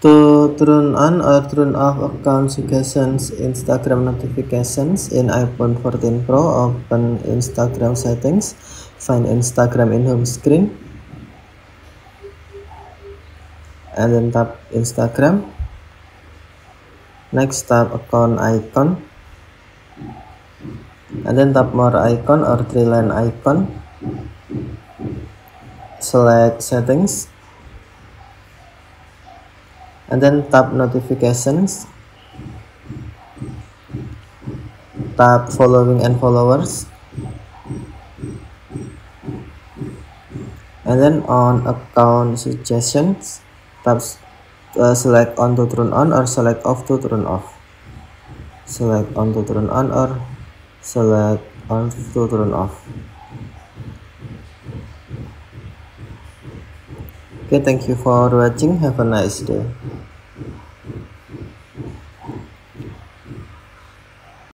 To turn on or turn off account suggestions Instagram notifications in iPhone 14 Pro, open Instagram settings, find Instagram in home screen, and then tap Instagram. Next, tap account icon, and then tap more icon or three line icon. Select settings, and then tap notifications, tap following and followers, and then on account suggestions, tap select on to turn on or select off to turn off. Select on to turn on or select on to turn off. Okay, thank you for watching. Have a nice day.